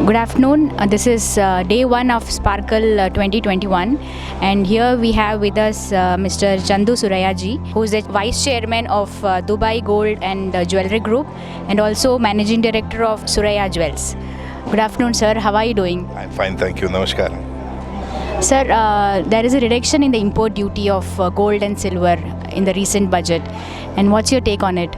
Good afternoon. This is day one of Sparkle 2021, and here we have with us Mr. Chandu Suraya ji, who is the Vice Chairman of Dubai Gold and Jewelry Group, and also Managing Director of Suraya Jewels. Good afternoon, sir. How are you doing? I'm fine, thank you. Namaskar. Sir, there is a reduction in the import duty of gold and silver in the recent budget, and what's your take on it?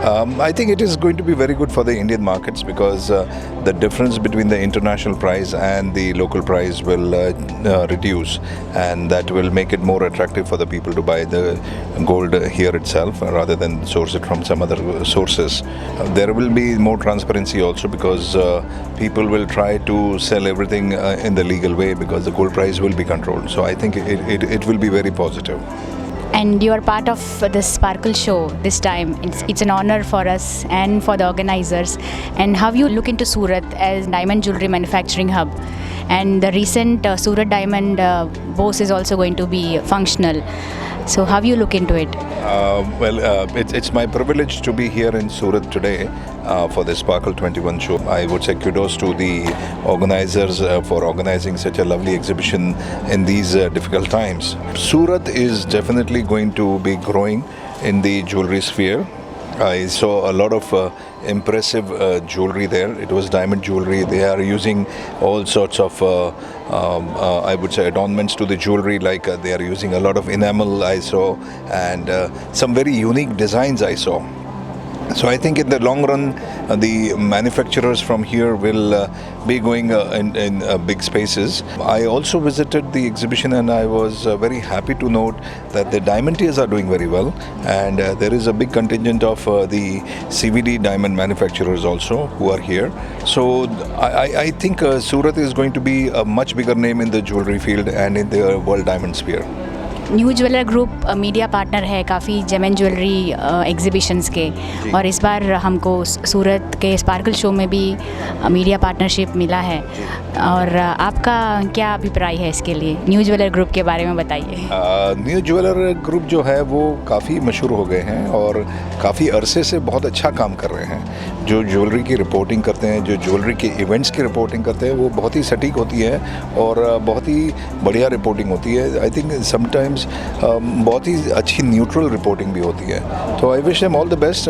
I think it is going to be very good for the Indian markets because the difference between the international price and the local price will reduce, and that will make it more attractive for the people to buy the gold here itself rather than source it from some other sources. There will be more transparency also because people will try to sell everything in the legal way because the gold price will be controlled. So I think it will be very positive. And you are part of the Sparkle show this time. It's an honor for us and for the organizers. And how you look into Surat as diamond jewelry manufacturing hub. And the recent Surat Diamond Bourse is also going to be functional. So how you look into it? It's my privilege to be here in Surat today for the Sparkle 21 show. I would say kudos to the organizers for organizing such a lovely exhibition in these difficult times. Surat is definitely going to be growing in the jewelry sphere. I saw a lot of impressive jewelry there. It was diamond jewelry. They are using all sorts of, I would say, adornments to the jewelry, like they are using a lot of enamel I saw, and some very unique designs I saw. So I think in the long run, the manufacturers from here will be going in big spaces. I also visited the exhibition and I was very happy to note that the diamantiers are doing very well, and there is a big contingent of the CVD diamond manufacturers also who are here. So I think Surat is going to be a much bigger name in the jewelry field and in the world diamond sphere. New jeweller group media partner है काफ़ी GeM jewellery exhibitions के, और इस बार हमको सूरत के sparkle show में भी media partnership मिला है, और आपका क्या अभिप्राय है इसके लिए? न्यू ज्वेलर ग्रुप के बारे में बताइए। न्यू ज्वेलर ग्रुप जो है वो काफ़ी मशहूर हो गए हैं और काफ़ी अरसे से बहुत अच्छा काम कर रहे हैं। जो ज्वेलरी की रिपोर्टिंग करते हैं, जो ज्वेलरी के इवेंट्स की रिपोर्टिंग करते हैं, वो बहुत ही सटीक होती है और बहुत ही बढ़िया रिपोर्टिंग होती है। आई थिंक समटाइम्स बहुत ही अच्छी न्यूट्रल रिपोर्टिंग भी होती है। तो I wish them all the best.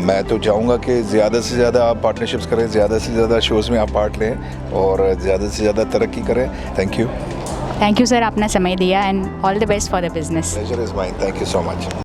मैं तो चाहूँगा कि ज़्यादा से ज़्यादा आप पार्टनरशिप्स करें, ज़्यादा से ज़्यादा शोज़ में आप पार्ट लें और ज़्यादा से ज़्यादा तरक्की करें। थैंक यू सर, आपने समय दिया, and all the best for the business. Pleasure is mine. Thank you so much.